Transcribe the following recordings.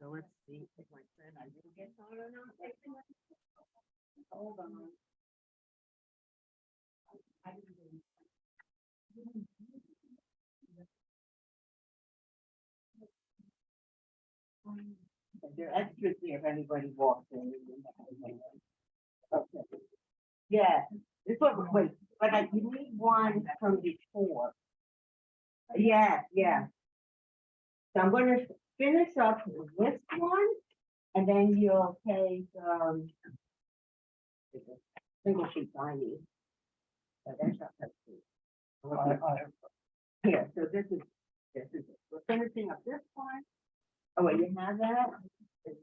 So let's see if my friend I will get on or not. Hold on. I didn't really- There are extras here if anybody walks in. Okay. Yeah, this one, wait, but you need one from before. Yeah, yeah. So I'm gonna finish up with this one, and then you'll take, single sheet I need. So that's not that sheet. Here, so this is it. We're finishing up this one. Oh, wait, you have that? The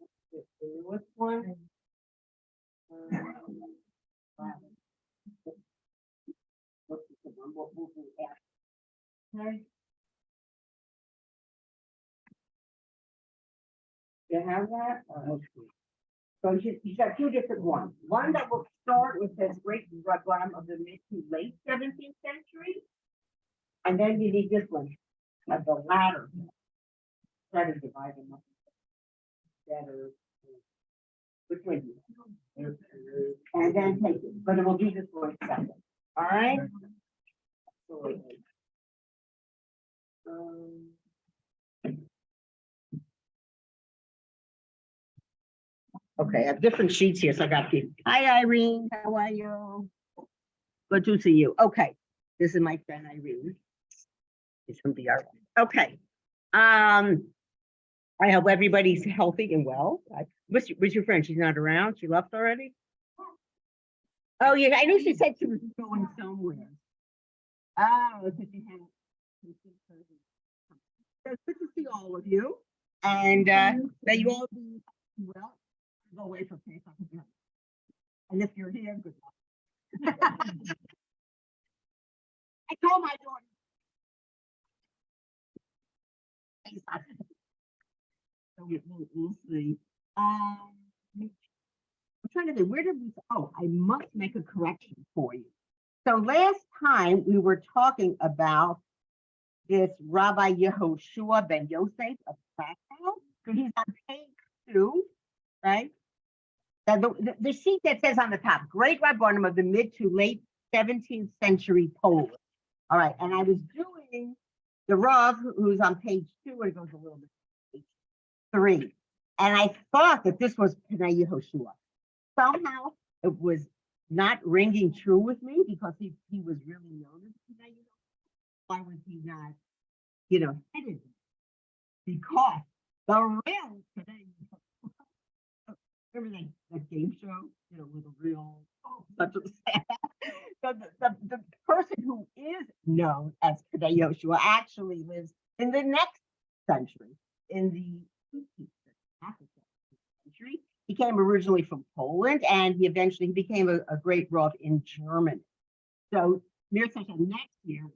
newest one? Wow. What's the one? What will we add? Okay. You have that? Okay. So you got two different ones. One that will start with this great bottom of the mid to late 17th century. And then you need this one at the latter. Try to divide them up. Better. Which way do you? And then take it, but it will do this one second. All right? Okay, I have different sheets here, so I got you. Hi, Irene. How are you? Good to see you. Okay, this is my friend Irene. It's from BR. Okay. I hope everybody's healthy and well. What's your friend? She's not around. She left already. Oh yeah, I know she said she was going somewhere. Oh, because she had. So it's good to see all of you, and may you all be well. Go away for pay. And if you're here, good luck. I told my daughter. So we'll see. I'm trying to think, where did we, oh, I must make a correction for you. So last time we were talking about this Rabbi Yehoshua ben Yosef of Krakow. So he's on page 2, right? The sheet that says on the top, great rabbanim of the mid to late 17th century Poland. All right, and I was doing the Rav, who's on page 2, and it goes a little bit to page 3. And I thought that this was Pnei Yehoshua. Somehow it was not ringing true with me because he was really known as Pnei Yehoshua. Why was he not, hidden? Because the real Pnei Yehoshua, remember that game show, with a real, such a so the person who is known as Pnei Yehoshua actually lives in the next century, in the 18th century. He came originally from Poland, and he eventually became a great Rav in Germany. So near next year,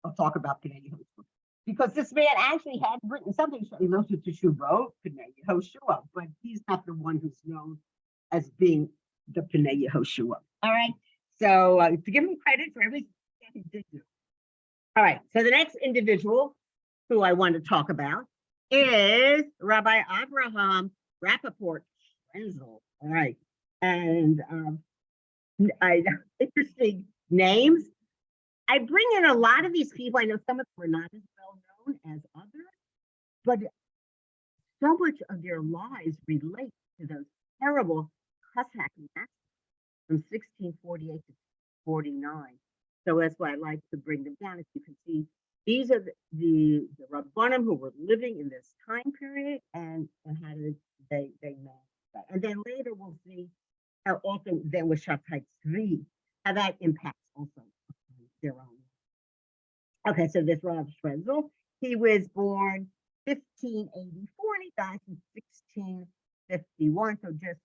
I'll talk about Pnei Yehoshua, because this man actually had written something. He wrote to Teshuvah, Pnei Yehoshua, but he's not the one who's known as being the Pnei Yehoshua. All right. So to give him credit for everything he did do. All right. So the next individual who I want to talk about is Rabbi Abraham Rappaport Schrenzel. All right. And interesting names. I bring in a lot of these people. I know some of them are not as well known as others, but so much of their lives relate to those terrible Cossack massacres from 1648 to 49. So that's why I like to bring them down. As you can see, these are the Rabbanim who were living in this time period, and how did they manage that. And then later we'll see how often then with Shabtai Tzvi, how that impacts also their own. Okay, so this Rav Schrenzel, he was born 1584 and he died in 1651. So just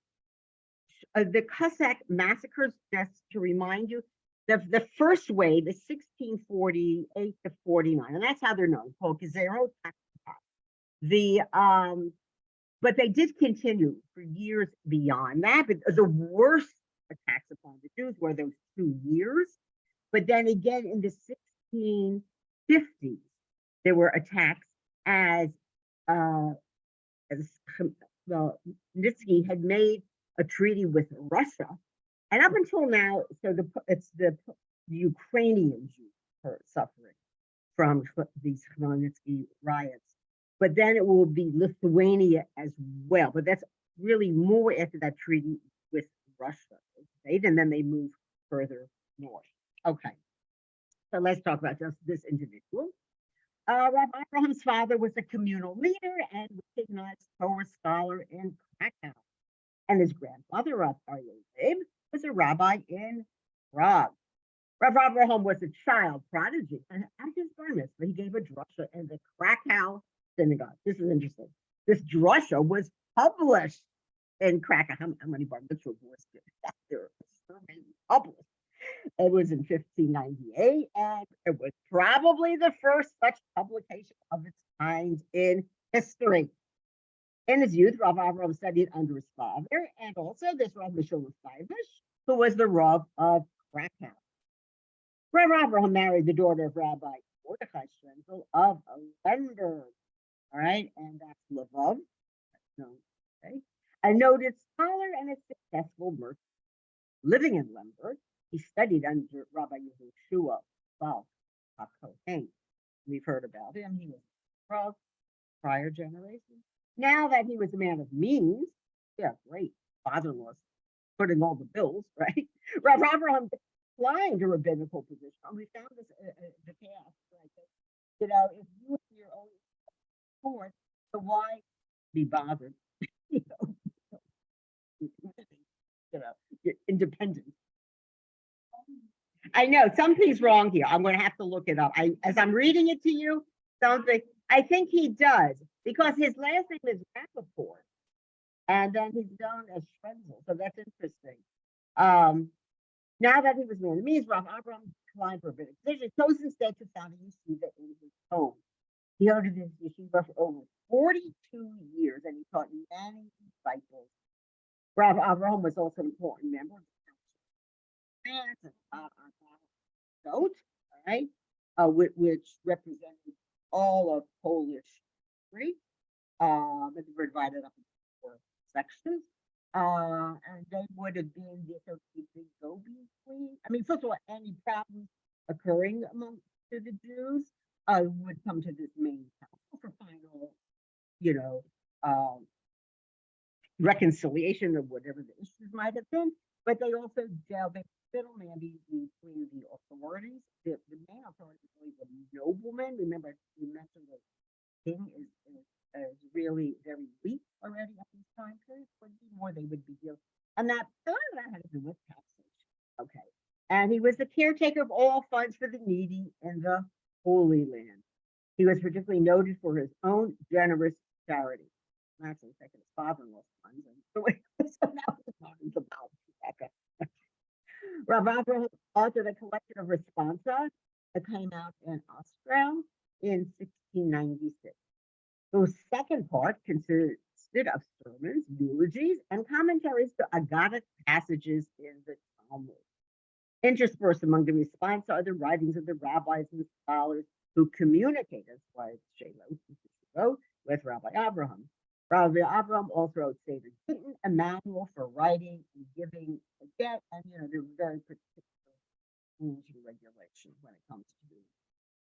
the Cossack massacres, just to remind you, the first wave is 1648 to 49, and that's how they're known, called Gezerot. But they did continue for years beyond that. But the worst attacks upon the Jews were those 2 years. But then again, in the 1650s, there were attacks as uh, as well, Nitsky had made a treaty with Russia, and up until now, so it's the Ukrainian Jews who are suffering from these Khmelnytsky riots, but then it will be Lithuania as well. But that's really more after that treaty with Russia, right? And then they move further north. Okay, so let's talk about just this individual. Rabbi Abraham's father was a communal leader and recognized Torah scholar in Krakow. And his grandfather, Rabbi Yosef, was a rabbi in Prague. Rabbi Abraham was a child prodigy, and at his bar mitzvah, he gave a drasha in the Krakow synagogue. This is interesting. This drasha was published in Krakow. How many bar mitzvahs was there? Published. It was in 1598, and it was probably the first such publication of its kind in history. In his youth, Rav Avraham studied under his father, and also this Rav Mishul Feivish, who was the Rav of Krakow. Rav Avraham married the daughter of Rabbi Mordechai Schrenzel of Lemberg. All right, and that's Lvov. Okay. A noted scholar and a successful merchant. Living in Lemberg, he studied under Rabbi Yehoshua Bal HaKohen. We've heard about him. He was from prior generation. Now that he was a man of means, yeah, great. Father-in-law putting all the bills, right? Rav Avraham declined a rabbinical position. We found this in the past, right? You know, if you have your own support, so why be bothered? you know, you're independent. I know something's wrong here. I'm going to have to look it up. As I'm reading it to you, something. I think he does because his last name is Rappaport, and then he's known as Schrenzel. So that's interesting. Now that he was man, it means Rav Abraham declined for a bit. He chose instead to found a yeshiva in his home. He held his yeshiva for over 42 years, and he taught many disciples. Rav Abraham was also an important member of the Council of Goat, all right, which represented all of Polish history. And they were divided up into 4 sections. And they would have been the big go-between. I mean, first of all, any problems occurring among the Jews would come to this main council for final, you know, reconciliation of whatever the issues might have been. But they also dealt with middleman between the authorities. The main authority is really the nobleman. Remember, you mentioned the king is really very weak already at this time period. But more they would be dealing, and that had to do with taxation. Okay, and he was the caretaker of all funds for the needy in the Holy Land. He was particularly noted for his own generous charity. I'm actually taking his father-in-law's funds, and so that was not about Rebecca. Rav Avraham authored a collection of responsa that came out in Austria in 1696. The second part consisted of sermons, eulogies, and commentaries to Aggadic passages in the Talmud. Interspersed among the responsa are the writings of the rabbis and scholars who communicated with Rabbi Abraham. Rabbi Abraham also wrote Seder Gittin, a manual for writing and giving a get, and there were very particular rules and regulations when it comes to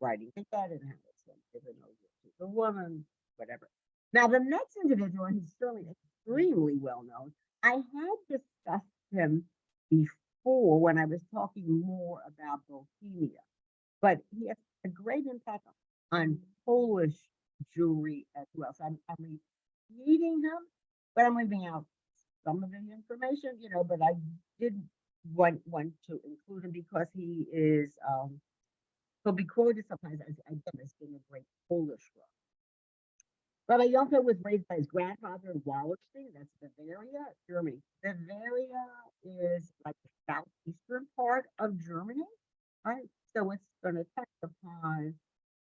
writing a get and how it's given over to the woman, whatever. Now, the next individual, and he's certainly extremely well known, I had discussed him before when I was talking more about Bohemia, but he has a great impact on Polish Jewry as well. So I'm reading him, but I'm leaving out some of the information, but I did want to include him because he is, he'll be quoted sometimes as being a great Polish Rabbi Yonke was raised by his grandfather in Wallerstein, that's Bavaria, Germany. Bavaria is like the southeastern part of Germany, right? So it's going to touch upon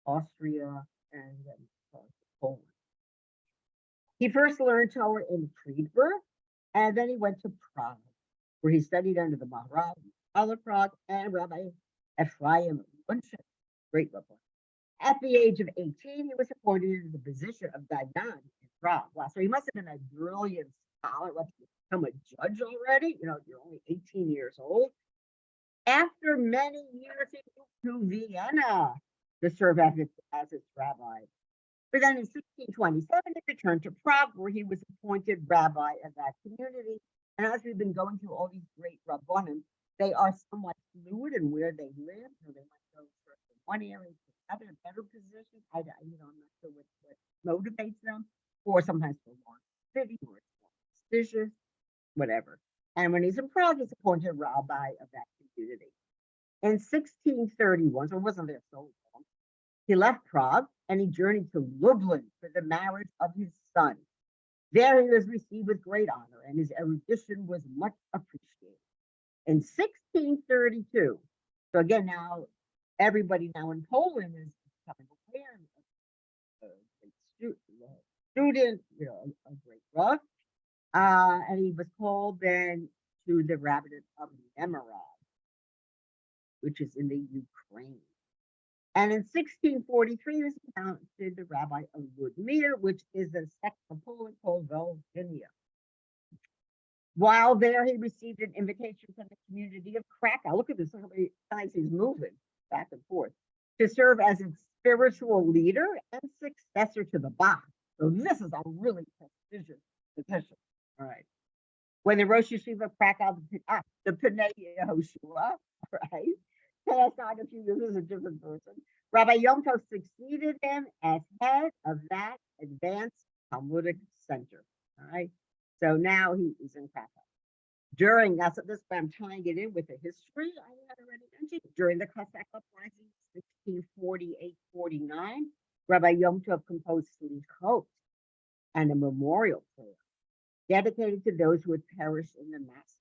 Austria and then Poland. He first learned Torah in Friedberg, and then he went to Prague, where he studied under the Maharaj, Prague, and Rabbi Ephraim Lunchen, great rabbi. At the age of 18, he was appointed to the position of Dayan in Prague. Wow, so he must have been a brilliant scholar. Let's become a judge already. You know, you're only 18 years old. After many years, he moved to Vienna to serve as its rabbi. But then in 1627, he returned to Prague, where he was appointed rabbi of that community. And as we've been going through all these great rabbanim, they are somewhat fluid in where they live. So they might go from one area to another, better position. I'm not sure what motivates them, or sometimes for one city, or it's more prestigious, whatever. And when he's in Prague, he's appointed rabbi of that community. In 1631, so it wasn't there so long, he left Prague and he journeyed to Lublin for the marriage of his son. There he was received with great honor, and his erudition was much appreciated. In 1632, so again, now everybody now in Poland is becoming aware of a great student, a great Rav, and he was called then to the rabbinate of Nemirov, which is in the Ukraine. And in 1643, he was appointed the rabbi of Ludmir, which is a sect of Poland called Volhynia. While there, he received an invitation from the community of Krakow. Look at this, how many times he's moving back and forth, to serve as its spiritual leader and successor to the Bach. So this is a really prestigious position. All right. When the Rosh Yeshiva of Krakow, the Pnei Yehoshua, right, passed on a few years, this is a different person, Rabbi Yom Tov succeeded him as head of that advanced Talmudic center. All right. So now he is in Krakow. During, that's this, I'm tying it in with the history I had already mentioned. During the Cossack uprising, 1648-49, Rabbi Yom Tov composed Slichot and a memorial prayer dedicated to those who had perished in the massacre.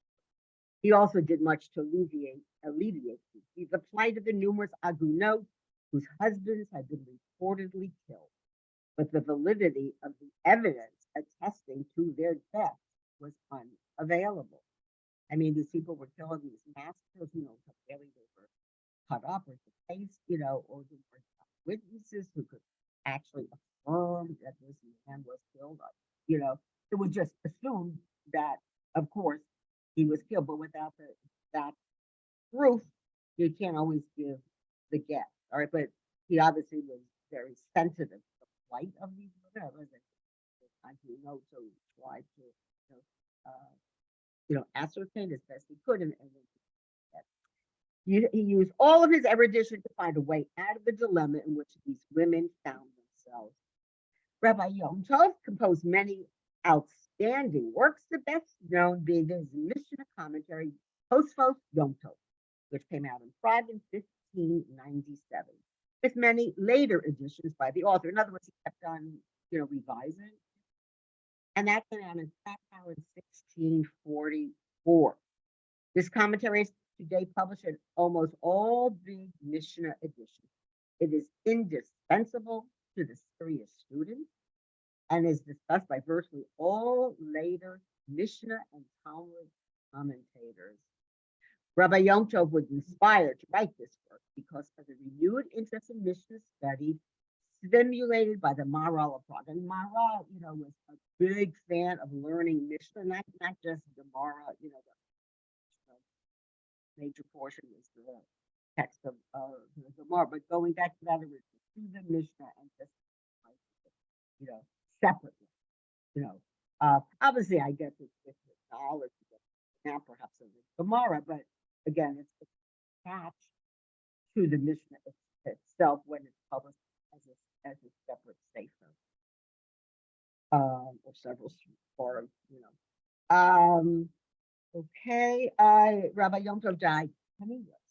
He also did much to alleviate the plight of the numerous agunot whose husbands had been reportedly killed. But the validity of the evidence attesting to their death was unavailable. I mean, these people were killed in these massacres, clearly they were cut up or defaced, or there were witnesses who could actually affirm that this man was killed. It was just assumed that, of course, he was killed, but without that proof, you can't always give the guess. All right, but he obviously was very sensitive to the plight of these women. I do know, so he tried to, ascertain as best he could, and he used all of his erudition to find a way out of the dilemma in which these women found themselves. Rabbi Yom Tov composed many outstanding works, the best known being his Mishnah commentary, Tosfos Yom Tov, which came out in Prague in 1597, with many later editions by the author. In other words, he kept on, revising. And that came out in Krakow in 1644. This commentary is today published in almost all big Mishnah editions. It is indispensable to the serious student and is discussed by virtually all later Mishnah and Talmud commentators. Rabbi Yom Tov was inspired to write this work because of the renewed interest in Mishnah study stimulated by the Maharal of Prague. And Maharal, was a big fan of learning Mishnah, not just Gemara, the major portion is the text of the Gemara, but going back to that original, to the Mishnah and just, separately, obviously I guess it's with knowledge now perhaps of the Gemara, but again, it's attached to the Mishnah itself when it's published as a separate sefer, or several forums, Okay, Rabbi Yom Tov died penniless,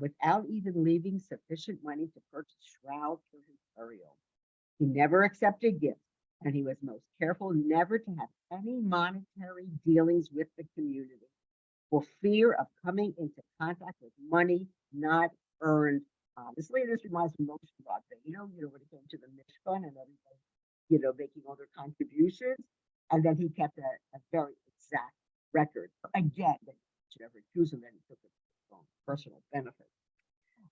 without even leaving sufficient money to purchase shrouds for his burial. He never accepted gifts, and he was most careful never to have any monetary dealings with the community for fear of coming into contact with money not earned. Honestly, this reminds me of Moshe Rabbeinu, when it came to the Mishkan and everybody, making all their contributions. And then he kept a very exact record. Again, that he should ever choose him, and he took it for his own personal benefit.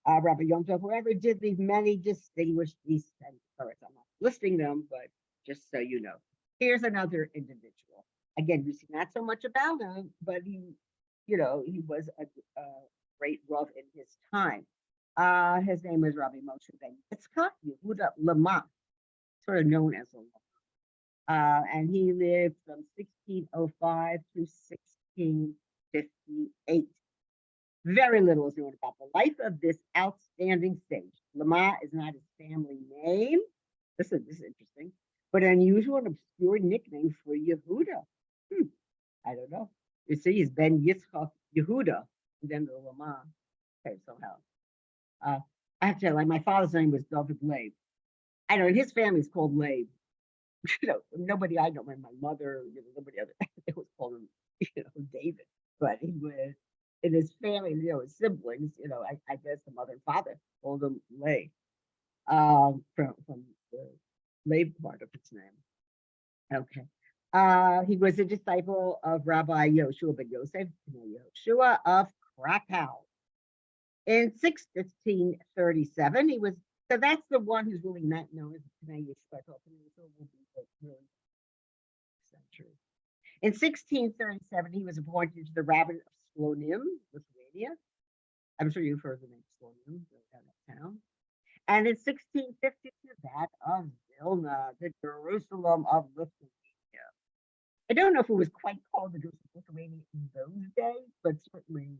Rabbi Yom Tov, whoever did these many distinguished descendants. I'm not listing them, but just so you know. Here's another individual. Again, you see not so much about him, but he was a great Rav in his time. His name was Rabbi Moshe ben Yitzchak Yehuda Lama, sort of known as Lama. And he lived from 1605 to 1658. Very little is known about the life of this outstanding sage. Lama is not his family name. This is interesting, but an unusual and obscure nickname for Yehuda. I don't know. You see, he's Ben Yitzchak Yehuda, and then the Lama. Okay, somehow. I have to tell you, like my father's name was David Leib. I know, and his family's called Leib. Nobody I know, my mother, nobody other, it was called him, David. But he was in his family, his siblings, I guess the mother and father called him Leib, from the Leib part of his name. Okay. He was a disciple of Rabbi Yoshua ben Yosef, Yoshua of Krakow. In 1637, he was, so that's the one who's really not known as Pnei Yeshua. Century. In 1637, he was appointed to the rabbinate of Slonim, Lithuania. I'm sure you've heard the name Slonim, that town. And in 1652, that of Vilna, the Jerusalem of Lithuania. I don't know if it was quite called the Jerusalem of Lithuania in those days, but certainly,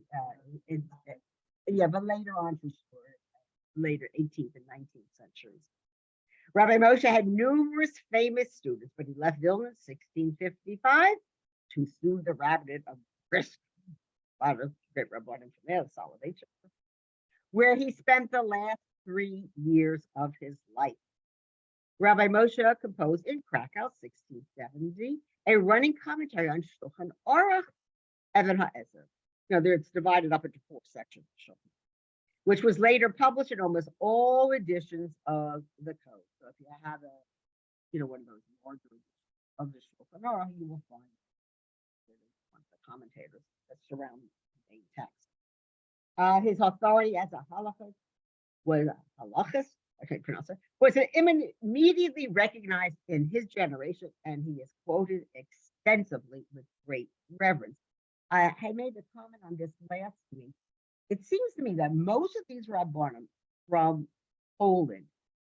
but later on for sure, later 18th and 19th centuries. Rabbi Moshe had numerous famous students, but he left Vilna in 1655 to sue the rabbinate of Brisk, a lot of great rabbanim from there, Soloveitchik, where he spent the last 3 years of his life. Rabbi Moshe composed in Krakow, 1670, a running commentary on Shulchan Aruch Even HaEzer. It's divided up into 4 sections, which was later published in almost all editions of the code. So if you have one of those larger editions of the Shulchan Aruch, you will find one of the commentators that surround the main text. His authority as a halachist was immediately recognized in his generation, and he is quoted extensively with great reverence. I made a comment on this last week. It seems to me that most of these rabbanim from Poland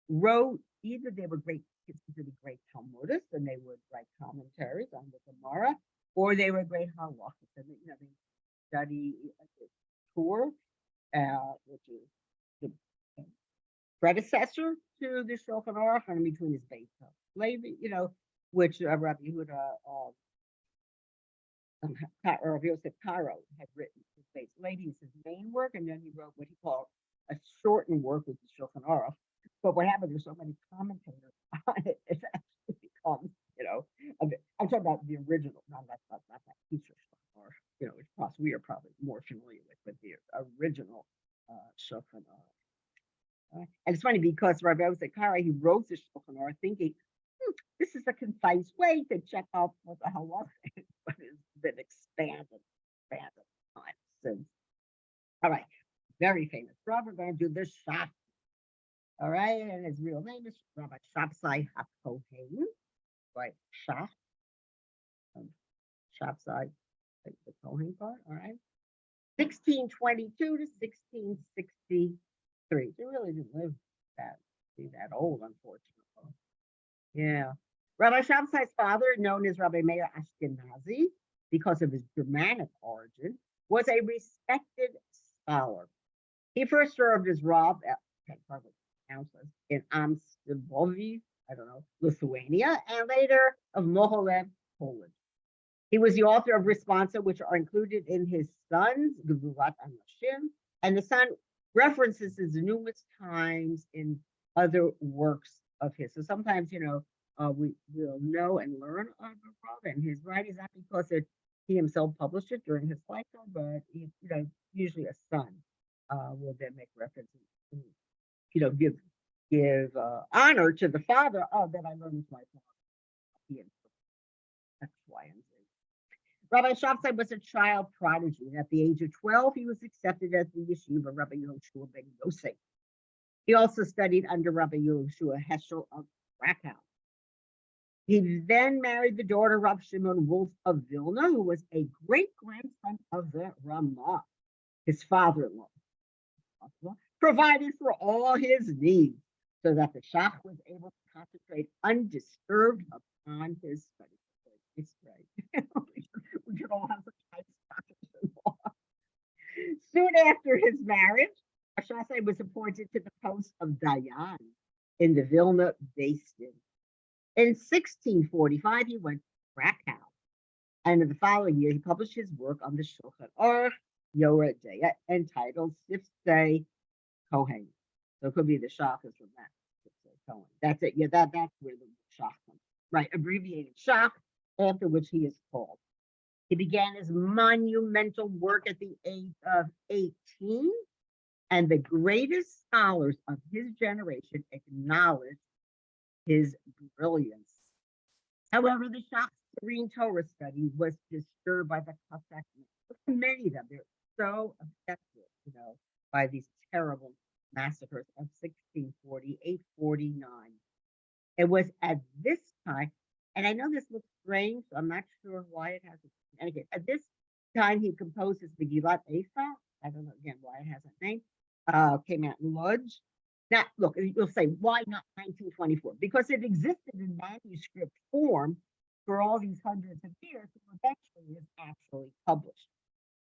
wrote, either they were considered great Talmudists and they would write commentaries on the Gemara, or they were great halachists, and they study Torah, which is the predecessor to the Shulchan Aruch, and between his Beit Levi, which Rabbi Yehuda Rav Yosef Karo had written. His Beit Levi is his main work, and then he wrote what he called a shortened work, with the Shulchan Aruch. But what happened? There's so many commentators on it, it's actually become, I'm talking about the original, not that teacher Shulchan Aruch, which we are probably more familiar with, but the original Shulchan Aruch. And it's funny because Rav Yosef Karo, he wrote the Shulchan Aruch thinking, this is a concise way to check off what the halacha is, but it's been expanded time since. All right, very famous. Rob, we're going to do this shop. All right, and his real name is Rabbi Shapsai HaKohen, right? Shapsai, the Kohen part. All right, 1622 to 1663. He really didn't live be that old, unfortunately. Yeah. Rabbi Shapsai's father, known as Rabbi Meir Ashkenazi, because of his Germanic origin, was a respected scholar. He first served as Rav in Amsterdam, Lithuania, and later of Mohilev, Poland. He was the author of responsa, which are included in his son's Gevulat Anashim, and the son references his numerous times in other works of his. So sometimes, we will know and learn of Rav and his writings, not because he himself published it during his lifetime, but usually a son will then make references, give honor to the father. Oh, that I learned with my father. X, Y, and Z. Rabbi Shapsai was a child prodigy, and at the age of 12, he was accepted as the yeshiva Rabbi Yehoshua ben Yosef. He also studied under Rabbi Yehoshua Heschel of Krakow. He then married the daughter of Shimon Wolf of Vilna, who was a great-grandson of the Ramah. His father-in-law provided for all his needs so that the Shach was able to concentrate undisturbed upon his studies. It's right. We should all have such nice fathers-in-law. Soon after his marriage, Shasai was appointed to the post of Dayan in the Vilna Basin. In 1645, he went to Krakow, and in the following year, he published his work on the Shulchan Aruch Yoreh Deah entitled Siftei Kohen. So it could be the Shach is from that. Siftei Kohen. That's it. Yeah, that's where the Shach comes. Right, abbreviated Shach, after which he is called. He began his monumental work at the age of 18, and the greatest scholars of his generation acknowledged his brilliance. However, the Shach's serene Torah study was disturbed by the Cossack. Many of them, they're so affected, by these terrible massacres of 1648-49. It was at this time, and I know this looks strange, so I'm not sure why it hasn't. Anyway, at this time, he composed his Megillat Eifa. I don't know again why it has a name. Came out in Lodz. Now, look, you'll say, why not 1924? Because it existed in manuscript form for all these hundreds of years, and eventually is actually published,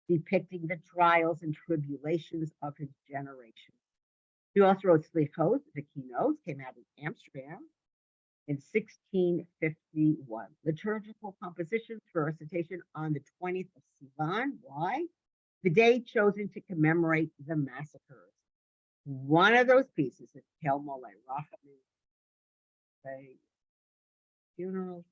depicting the trials and tribulations of his generation. He also wrote Slichot, the keynotes, came out in Amsterdam in 1651. Liturgical compositions for recitation on the 20th of Sivan. Why? The day chosen to commemorate the massacres. One of those pieces is Tel Molei Rachamim, the funeral,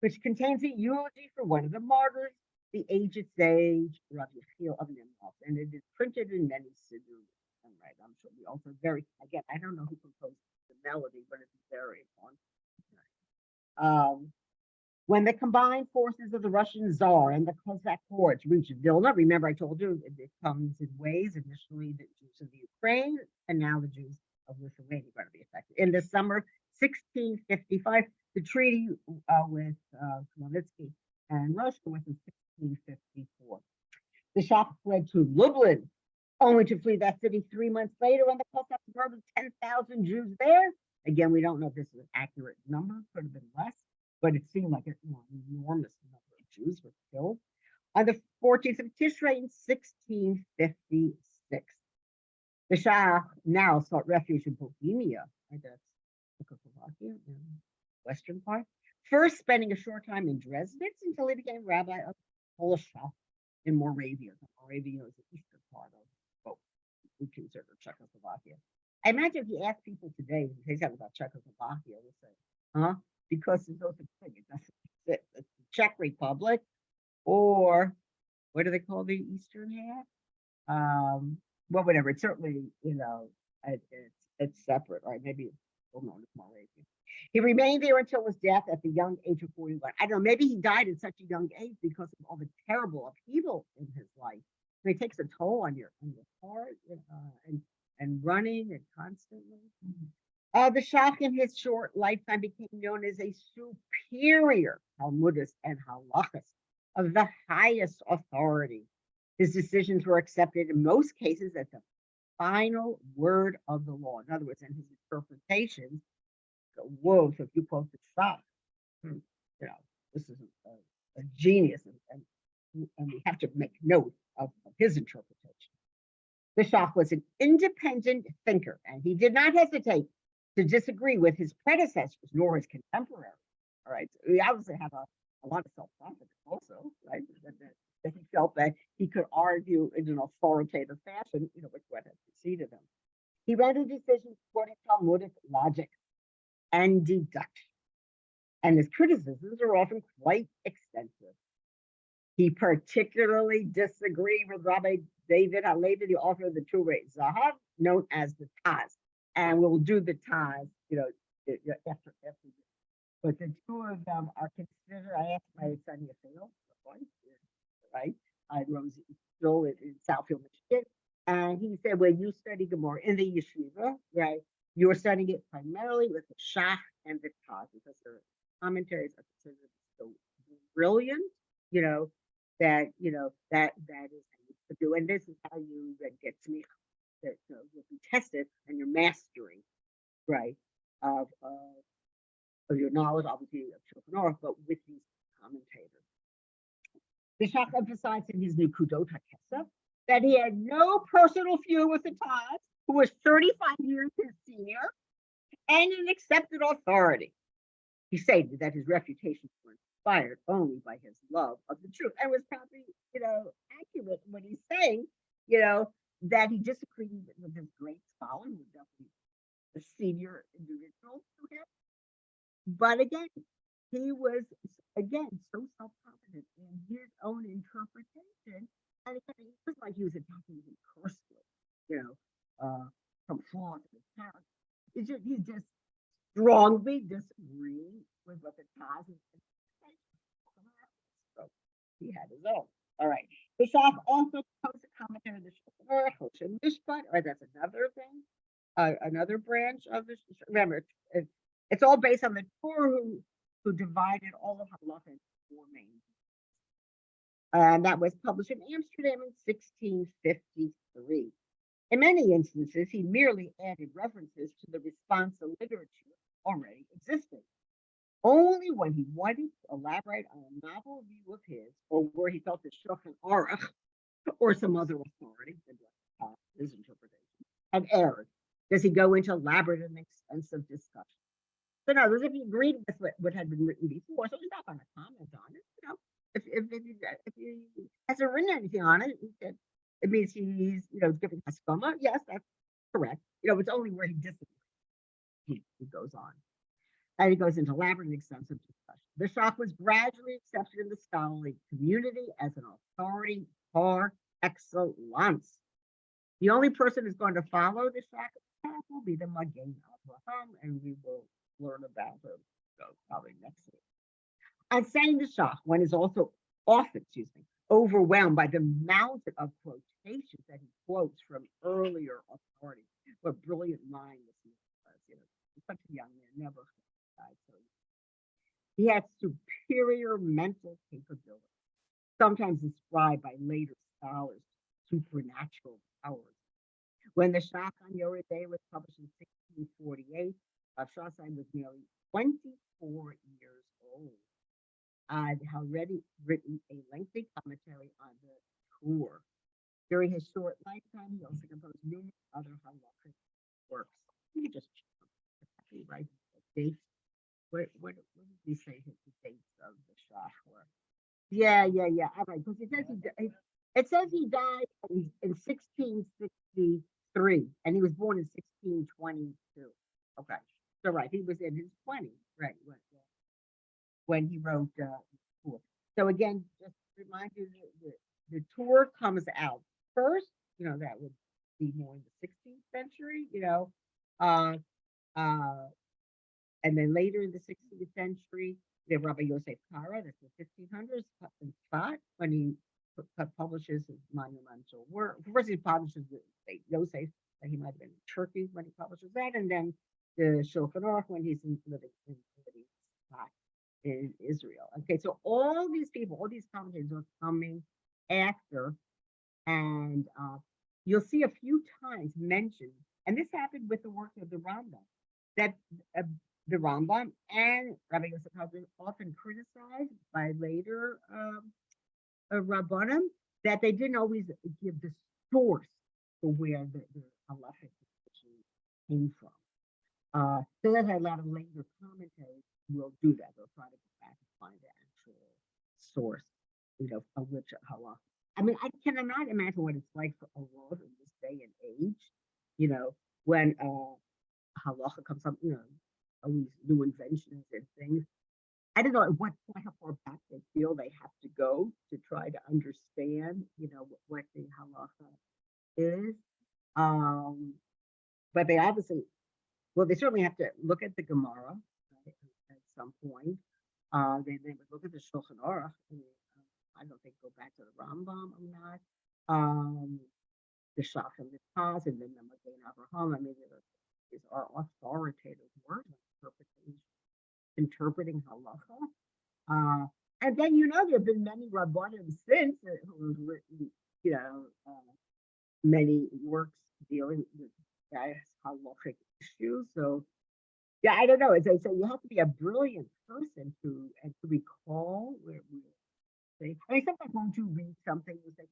which contains a eulogy for one of the martyrs, the aged sage, Rabbi Yechiel of Nimrod, and it is printed in many siddur. Right, I'm sure we also very, again, I don't know who composed the melody, but it's very important. When the combined forces of the Russian Tsar and the Cossack hordes reached Vilna, remember I told you it comes in waves, initially the Jews of the Ukraine, and now the Jews of Lithuania are going to be affected. In the summer 1655, the treaty with Khmelnytsky and Russia was in 1654. The Shah fled to Lublin, only to flee that city 3 months later when the Cossacks murdered 10,000 Jews there. Again, we don't know if this is an accurate number, could have been less, but it seemed like an enormous number of Jews were killed. On the 14th of Tishrei in 1656, the Shah now sought refuge in Bohemia, right? That's Czechoslovakia, in the western part. First, spending a short time in Dresden until he became rabbi of Polshach in Moravia. Moravia is the eastern part of what we consider Czechoslovakia. I imagine if you ask people today, if they talk about Czechoslovakia, they'll say, huh? Because there's no such thing. It doesn't exist. It's the Czech Republic, or what do they call the eastern half? Well, whatever. It's certainly, it's separate, right? Maybe it's still known as Moravia. He remained there until his death at the young age of 41. I don't know, maybe he died at such a young age because of all the terrible upheaval in his life. So it takes a toll on your heart, and running and constantly. The Shah in his short lifetime became known as a superior Talmudist and halachist of the highest authority. His decisions were accepted in most cases as the final word of the law. In other words, in his interpretations, whoa, so if you quote the Shah, this is a genius, and we have to make note of his interpretation. The Shah was an independent thinker, and he did not hesitate to disagree with his predecessors, nor his contemporaries. All right, so he obviously had a lot of self-confidence also, right? That he felt that he could argue in an authoritative fashion, with what had preceded him. He rendered decisions according to Talmudic logic and deduction, and his criticisms are often quite extensive. He particularly disagreed with Rabbi David Halevi, the author of the Turei Zahav, known as the Taz. And we'll do the Taz, after. But the two of them are considered, I asked my son Yafil, right? Rosie Stoll in Southfield, Michigan. And he said, well, you study Gemara in the yeshiva, right? You're studying it primarily with the Shach and the Taz because their commentaries are considered so brilliant, you know, that is how you do. And this is how you get to me that you'll be tested and your mastery, right, of, uh, of your knowledge, obviously, of Shulchan but with these commentators. The Shach emphasized in his new Kudot HaKesef that he had no personal feud with the Taz, who was 35 years his senior and an accepted authority. He stated that his reputations were inspired only by his love of the truth, and was probably, accurate when he's saying, that he disagreed with his great scholar, who was definitely a senior individual to him. But again, he was so self-confident in his own interpretation, and it was like he was attacking him personally, from flaws in his character. He's just strongly disagreeing with what the Taz is. So he had his own. All right. Bishop also posted commentary on the Shulchan Mishpat, or that's another thing, another branch of this. Remember, it's all based on the Torah who divided all of halacha into four main. And that was published in Amsterdam in 1653. In many instances, he merely added references to the responsa literature already existing. Only when he wanted to elaborate on a novel view of his, or where he felt the Shulchan Aruch or some other authority, his interpretation, had erred, does he go into elaborate and extensive discussion. So in other words, if he agreed with what had been written before, so he's not going to comment on it. If he hasn't written anything on it, it means he's giving haskama. Yes, that's correct. It's only where he disagrees. He goes on. And he goes into elaborate and extensive discussion. The Shach was gradually accepted in the scholarly community as an authority par excellence. The only person who's going to follow the Shach will be the Magen Avraham, and we will learn about him probably next week. And saying the Shach, one is also often, overwhelmed by the mountain of quotations that he quotes from earlier authorities. What brilliant mind this was, such a young man, never died so young. He had superior mental capability, sometimes described by later scholars, supernatural powers. When the Shach on Yoreh De'ah was published in 1648, Shasai was nearly 24 years old. Had already written a lengthy commentary on the Torah. During his short lifetime, he also composed numerous other halachic works. Let me just check, right? Dates. What did he say his dates of the Shach were? Yeah. All right, because it says he died in 1663, and he was born in 1622. Okay, so right, he was in his 20s, right? When he wrote the Torah. So again, just to remind you, the Torah comes out first. That would be more in the 16th century. And then later in the 16th century, we have Rabbi Yosef Kara, that's the 1500s, in Tzfat, when he publishes his monumental work. First, he publishes the Yosef, that he might have been in Turkey when he publishes that, and then the Shulchan Aruch when he's living in Tzfat in Israel. Okay, so all these people, all these commentators are coming after, and you'll see a few times mentioned, and this happened with the work of the Rambam, that the Rambam and Rabbi Yosef Halper often criticized by later Rabbanim that they didn't always give the source for where the halachic came from. So that a lot of later commentaries will do that. They'll try to go back and find the actual source, of which halacha. I mean, I cannot imagine what it's like for a world in this day and age, when halacha comes up, all these new inventions and things. I don't know at what point, how far back they feel they have to go to try to understand, what the halacha is. But they obviously, well, they certainly have to look at the Gemara, right, at some point. They would look at the Shulchan Aruch, I don't think go back to the Rambam or not. Um, the Shachar Mitzvahs and then the Magen Avraham. I mean, these are authoritative words interpreting halacha. And then, there have been many rabbanim since who have written, you know, many works dealing with that halachic issues. So, yeah, I don't know. As I say, you have to be a brilliant person to recall I mean, sometimes when you read something, you say,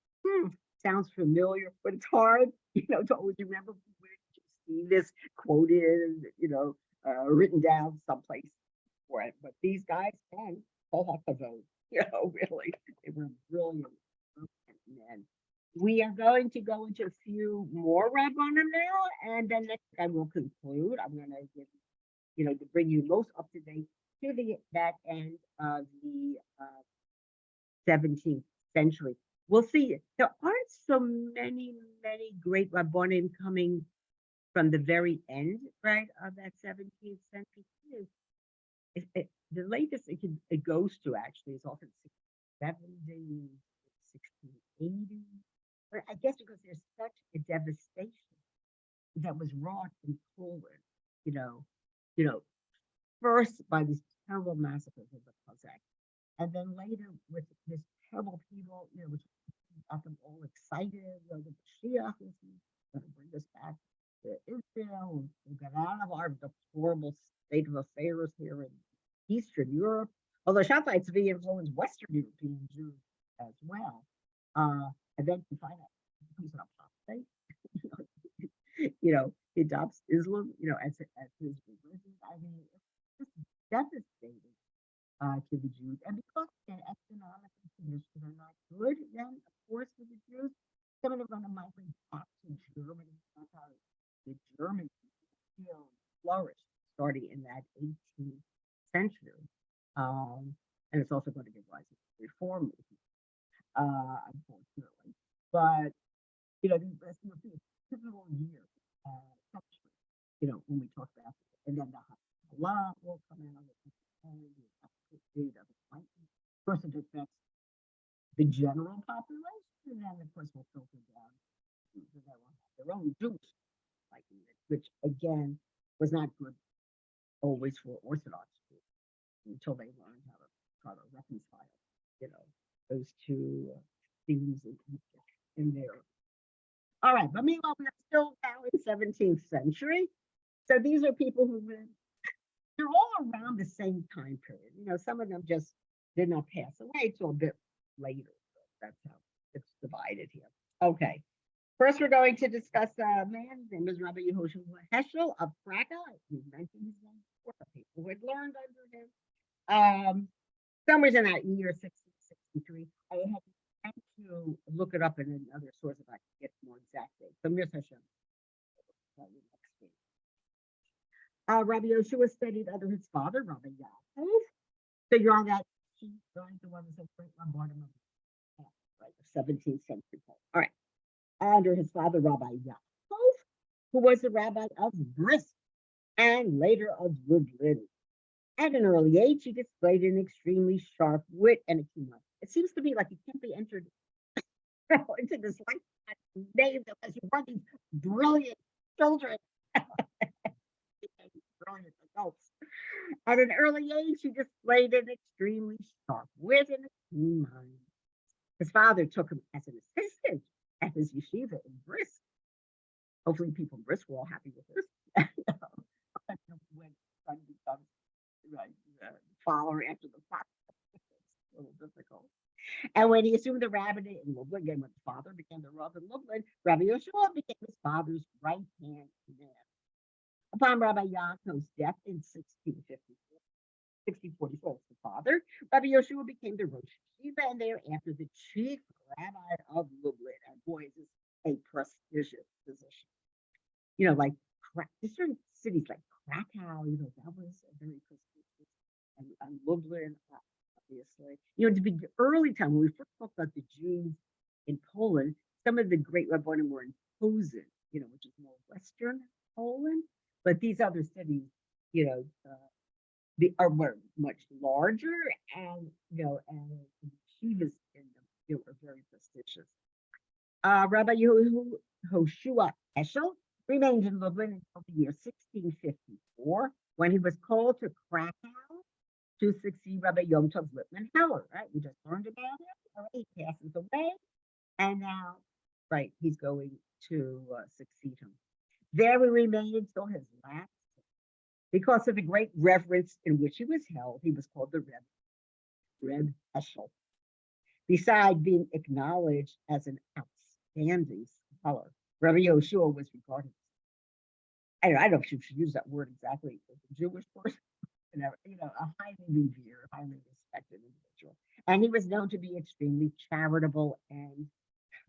sounds familiar, but it's hard, to always remember where did you see this quoted, written down someplace for it. But these guys can all have to vote, really. They were brilliant men. We are going to go into a few more Rabbanim now, and then next I will conclude. I'm going to give, to bring you most up to date to that end of the 17th century. We'll see. There aren't so many great Rabbanim coming from the very end, right, of that 17th century. The latest it goes to actually is often 1670, 1680. But I guess because there's such a devastation that was wrought in Poland, you know, you know, first by these terrible massacres of the Cossacks, and then later with this terrible people, which got them all excited, the Mashiach is going to bring us back to Israel. We'll get out of our deplorable state of affairs here in Eastern Europe. Although Shaddai Tzvi influenced Western European Jews as well. And then you find out he becomes an apostate. He adopts Islam, as his religion. I mean, it's just devastating to the Jews. And because their economic conditions are not good, then, of course, for the Jews, some of them are going to migrate back to Germany. That's how the German still flourished starting in that 18th century. And it's also going to give rise to the reform movement, unfortunately. But, the pivotal year, when we talk about it, and then the Haftarah will come out of it, and first it affects the general population, and then of course will filter down to their own Jews, which again was not good always for Orthodox Jews until they learned how to reconcile, those two themes in there. All right, but meanwhile, we're still now in 17th century. So these are people they're all around the same time period. Some of them just did not pass away till a bit later. So that's how it's divided here. Okay. First, we're going to discuss a man. His name is Rabbi Yehoshua Heschel of Krakow. We mentioned his name before. People who had learned under him. Somewhere in that year, 1663. I had to look it up in another source if I could get more exact date. So Mir Hashem. Rabbi Yehoshua studied under his father, Rabbi Yaakov. So you're on that sheet, going to one that's a on bottom of the 17th century. All right. Under his father, Rabbi Yaakov, who was the rabbi of Brisk and later of Lublin. At an early age, he displayed an extremely sharp wit and a humor. It seems to me like he can't be entered into this name unless you want these brilliant children. Brilliant adults. At an early age, he displayed an extremely sharp wit and a keen mind. His father took him as an assistant at his yeshiva in Brisk. Hopefully, people in Brisk were all happy with this. When son becomes follower after the father, it's a little difficult. And when he assumed the rabbinate in Lublin, again, when the father became the Rav in Lublin, Rabbi Yehoshua became his father's right-hand man. Upon Rabbi Yaakov's death in 1644, the father, Rabbi Yehoshua became the Rosh Yeshiva and thereafter the chief rabbi of Lublin. And boy, is this a prestigious position. Like certain cities like Krakow, that was a very prestigious, and Lublin, obviously. To be early time, when we first talked about the Jews in Poland, some of the great rabbanim were in Posen, which is more Western Poland. But these other cities, were much larger, and and the yeshivas in the were very prestigious. Rabbi Hoshua Eshel remained in Lublin until the year 1654, when he was called to Krakow to succeed Rabbi Yom Tov Lippman Heller. Right, we just learned about it. All right, he passes away, and now, right, he's going to succeed him. There he remained until his last. Because of the great reverence in which he was held, he was called the Reb Eshel. Besides being acknowledged as an outstanding scholar, Rabbi Yoshua was regarded. I don't know if you should use that word exactly as a Jewish person, a highly revered, highly respected individual. And he was known to be extremely charitable and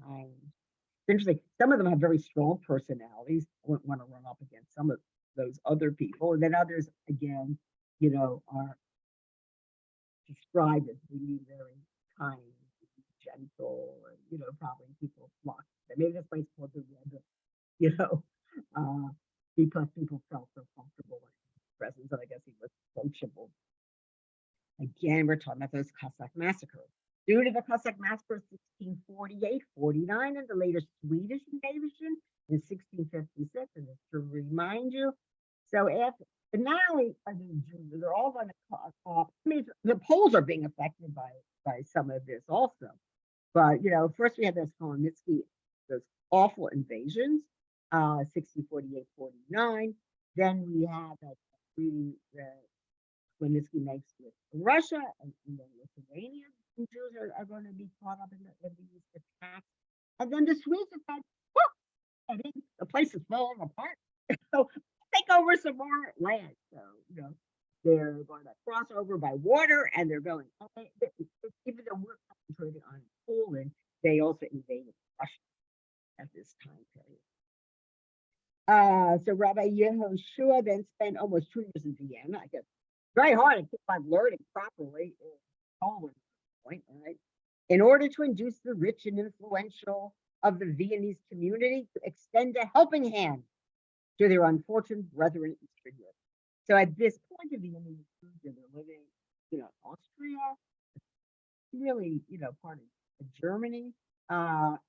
kind. It's interesting. Some of them have very strong personalities. I wouldn't want to run up against some of those other people. And then others, again, are described as being very kind, gentle, and, probably people flock. Maybe that's why it's called the Rebbe, because people felt so comfortable in his presence, and I guess he was approachable. Again, we're talking about those Cossack massacres. Due to the Cossack massacre of 1648-49 and the later Swedish invasion in 1656, and just to remind you, so after, but not only are the Jews, they're all going to I mean, the Poles are being affected by some of this also. But, first we had those those awful invasions, 1648-49. Then we have that treaty that Khmelnytsky makes with Russia, and then Lithuania. The Jews are going to be caught up in these attacks. And then the Swedes have said, the place is falling apart. So take over some more land. So, they're going to cross over by water, and they're going, okay, even though we're concentrating on Poland, they also invaded Russia at this time period. So Rabbi Yehoshua then spent almost 2 years in Vienna. I guess very hard to keep on learning properly in Poland, right? In order to induce the rich and influential of the Viennese community to extend a helping hand to their unfortunate brethren in Eastern Europe. So at this point, the Viennese Jews, they're living, Austria, really, part of Germany, and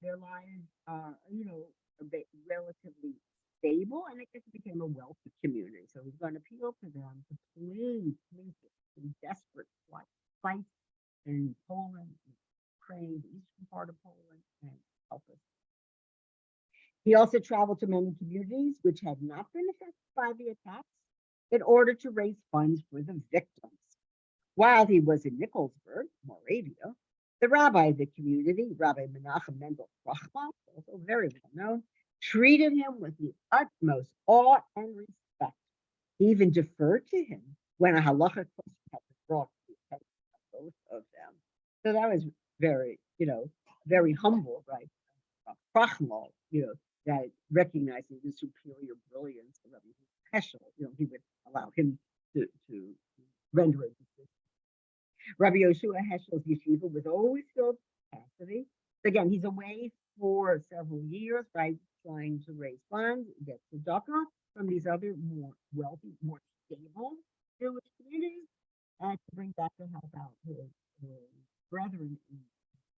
their lives are, relatively stable, and I guess it became a wealthy community. So he's going to appeal to them to please in desperate fights in Poland, Ukraine, the eastern part of Poland, and help us. He also traveled to many communities which had not been affected by the attacks in order to raise funds for the victims. While he was in Nikolsburg, Moravia, the rabbi of the community, Rabbi Menachem Mendel Rachman, also very well known, treated him with the utmost awe and respect. He even deferred to him when a halacha question had been brought to the attention of both of them. So that was very, very humble, right? Rachman, that recognizing the superior brilliance of Rabbi Heschel, he would allow him to render a decision. Rabbi Yoshua Heschel's yeshiva was always filled with capacity. Again, he's away for several years, right, trying to raise funds, get tzedakah from these other more wealthy, more stable Jewish communities, to bring back to help out his brethren in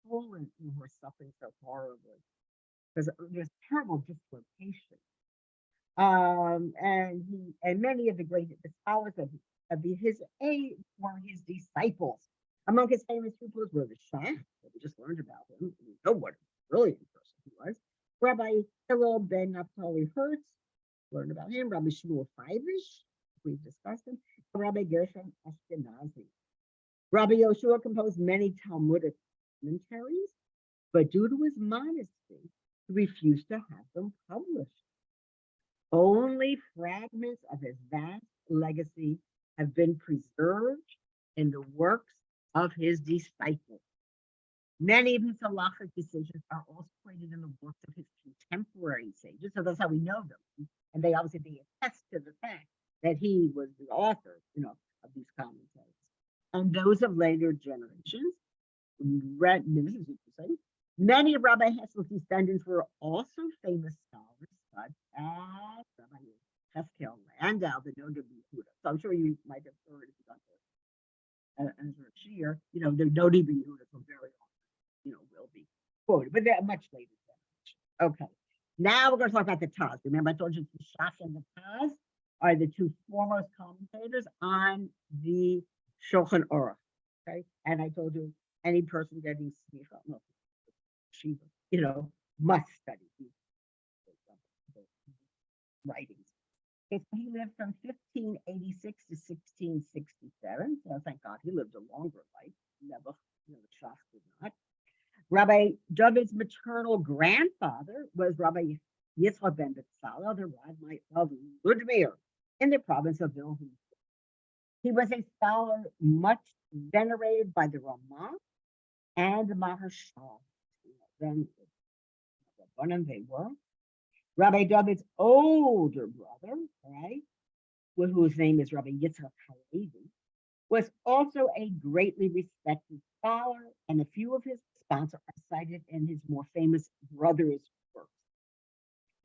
Poland who were suffering so horribly. Because there's terrible dislocation. And many of the great scholars of his age were his disciples. Among his famous pupils were the Shach, that we just learned about him. We know what a brilliant person he was. Rabbi Hillel ben Naphtali Hertz, learned about him. Rabbi Shmuel Feibish, we've discussed him. Rabbi Gershon Ashkenazi. Rabbi Yoshua composed many Talmudic commentaries, but due to his modesty, he refused to have them published. Only fragments of his vast legacy have been preserved in the works of his disciples. Many of his halachic decisions are also quoted in the works of his contemporary sages, so that's how we know them. And they obviously attest to the fact that he was the author, of these commentaries. And those of later generations, many of Rabbi Hessel's descendants were also famous scholars, such as Rabbi Heskel Landau, the Noda B'Yehuda. So I'm sure you might have heard if you got the Ezra Shir, the Noda B'Yehuda from very often, quoted, but they're much later generation. Okay. Now we're going to talk about the Taz. Remember, I told you the Shach and the Taz are the two foremost commentators on the Shulchan Aruch. Okay. And I told you any person getting smicha, no, shiva, must study these writings. Okay, so he lived from 1586 to 1667. So thank God he lived a longer life. Never, the Shach did not. Rabbi David's maternal grandfather was Rabbi Yitzchak ben Betzalel, the Rabbi of Ludmir, in the province of Vilna. He was a scholar much venerated by the Ramah and the Maharshal. Then one of them they were. Rabbi David's older brother, right, whose name is Rabbi Yitzchak Halevi, was also a greatly respected scholar, and a few of his sponsors are cited in his more famous brother's works.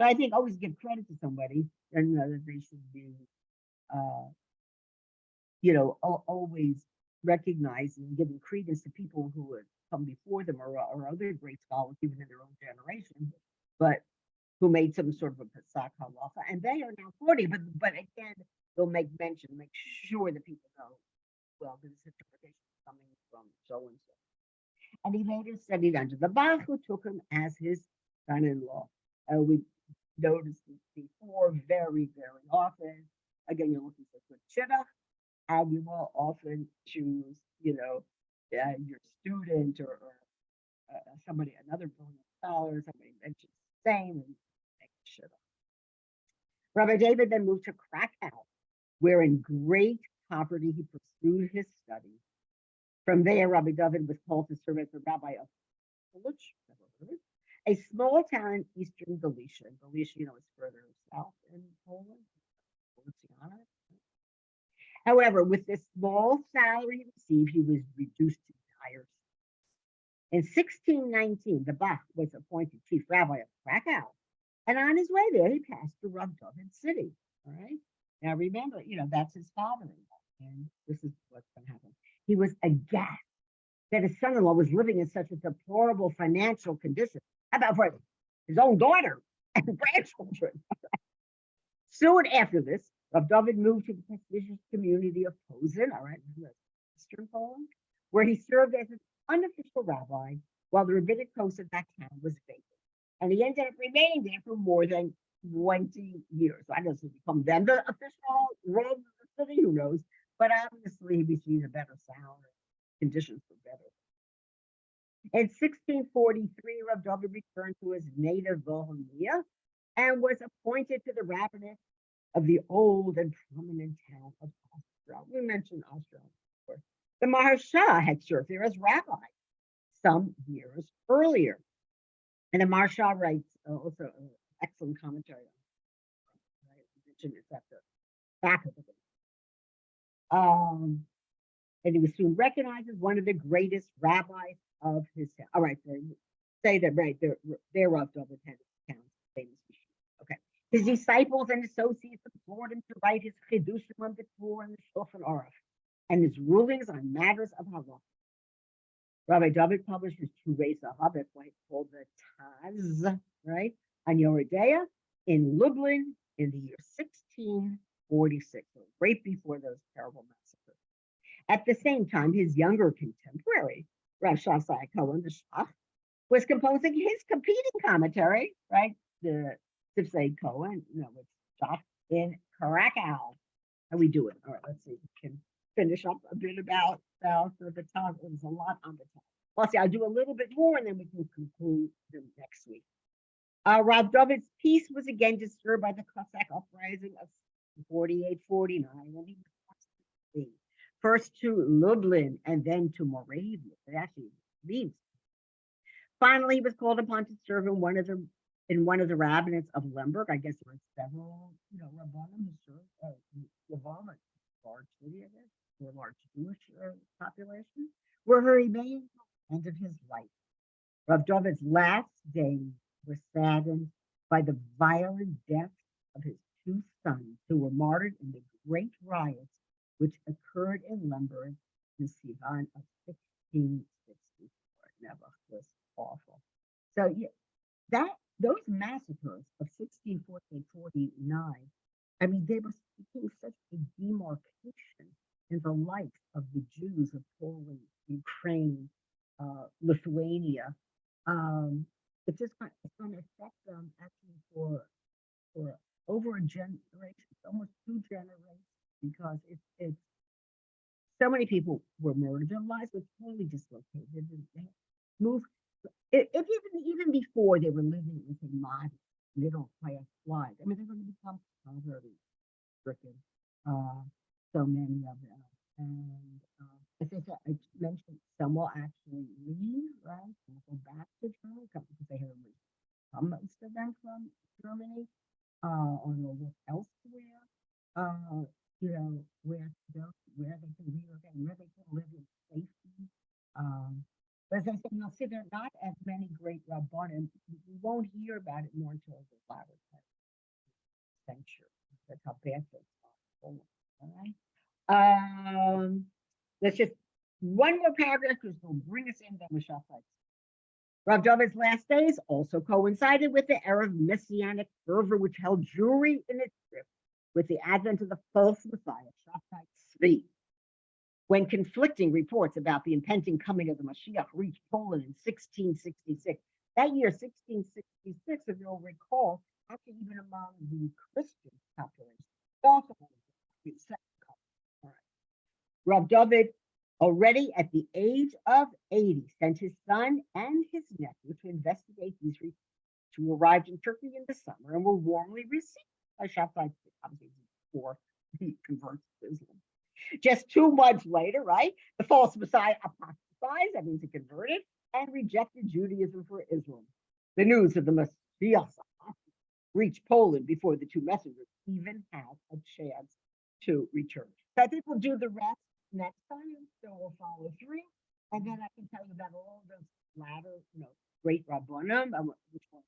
So I think always give credit to somebody, and that they should be, always recognizing and giving credence to people who had come before them or other great scholars, even in their own generation, but who made some sort of a Pesach halacha, and they are now 40. But again, they'll make sure that people know, well, this interpretation is coming from so and so. And he later studied under the Bach, who took him as his son-in-law. We noticed this before very, very often. Again, you're looking for good shidduch, and you will often choose, your student or somebody, another brilliant scholar, somebody mentions the same, and make shidduch. Rabbi David then moved to Krakow, where in great poverty he pursued his studies. From there, Rabbi David was called to serve as the rabbi of Polish, a small town in eastern Galicia. Galicia, is further south in Poland. However, with this small salary he received, he was reduced to dire. In 1619, the Bach was appointed chief rabbi of Krakow, and on his way there, he passed through Rostov city. All right. Now remember, that's his father-in-law, and this is what's going to happen. He was aghast that his son-in-law was living in such a deplorable financial condition. How about for his own daughter and grandchildren? Soon after this, Rav David moved to the prestigious community of Posen, all right, Eastern Poland, where he served as an unofficial rabbi while the rabbinic post of that town was vacant. And he ended up remaining there for more than 20 years. So I don't know if he become then the official role of the city, who knows? But obviously he received a better salary, conditions were better. In 1643, Rav David returned to his native Bohemia and was appointed to the rabbinate of the old and prominent town of Ostrau. We mentioned Ostrau before. The Maharsha had served there as rabbi some years earlier. And the Maharsha writes also an excellent commentary on it. I mentioned it's at the back of the book. And he was soon recognized as one of the greatest rabbis of his town. All right, say that right. They're Rav David had his town's famous machine. Okay. His disciples and associates implored him to write his chidushim on the Torah and the Shulchan Aruch, and his rulings on matters of halacha. Rabbi David published his two Reis Ahabit, called the Taz, right, on Yoredea in Lublin in the year 1646, so right before those terrible massacres. At the same time, his younger contemporary, Rav Shasai Cohen, the Shach, was composing his competing commentary, right, the Sifsei Cohen, with Shach in Krakow. How we do it? All right, let's see. We can finish up a bit about the time. It was a lot on the time. Well, see, I'll do a little bit more, and then we can conclude them next week. Rav David's peace was again disturbed by the Cossack uprising of 48-49, when he was first to Lublin and then to Moravia. It actually leaves. Finally, he was called upon to serve in one of the rabbinates of Lemberg. I guess there were several, rabbanim who served. Lemberg, large city, I guess, or a large Jewish population, where he remained at the end of his life. Rav David's last days were saddened by the violent death of his two sons, who were martyred in the great riots which occurred in Lemberg in Sivan of 1664. It never was awful. So yeah, those massacres of 1648-49, I mean, they were speaking such a demarcation in the life of the Jews of Poland, Ukraine, Lithuania. Um, it's going to affect them actually for over a generation, almost two generations, because it's so many people were murdered. Their lives were totally dislocated. And they moved. If even before they were living with a modest middle class lives, I mean, they're going to become poverty stricken. Uh, so many of them, and as I said, I mentioned some will actually leave, right? And go back to Germany because they have most of them from Germany, or they'll look elsewhere. Uh, where to go, where they can relocate, where they can live in safety. Um, but as I said, you'll see there are not as many great Rabbanim. We won't hear about it more until the latter part of the century. That's how bad things are. All right. Let's just one more paragraph because we'll bring us in. Then we shall fight. Rav David's last days also coincided with the era of messianic fervor, which held Jewry in its grip with the advent of the false Messiah, Shabtai Tzvi. When conflicting reports about the impending coming of the Mashiach reached Poland in 1666, that year, 1666, if you'll recall, actually even among the Christian population, also Rav David, already at the age of 80, sent his son and his nephew to investigate these reports, who arrived in Turkey in the summer and were warmly received by Shabtai, obviously before he converts to Islam. Just 2 months later, right, the false Messiah apostatized, that means he converted, and rejected Judaism for Islam. The news of the Messiah reached Poland before the two messengers even had a chance to return. So I think we'll do the rest next time, so we'll follow through, and then I can tell you about all those latter, great Rabbanim, which one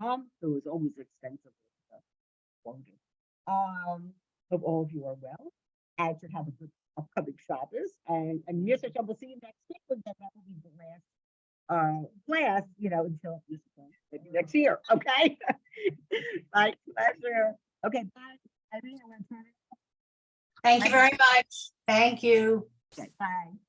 Abraham, who is always extensively quoted. Hope all of you are well. I should have a good upcoming Shabbos, and Yisrael, we'll see you next week, but then that will be the last class, until this point, maybe next year. Okay. My pleasure. Okay, bye. Irene, I'm going to turn it. Thank you very much. Thank you. Okay, bye.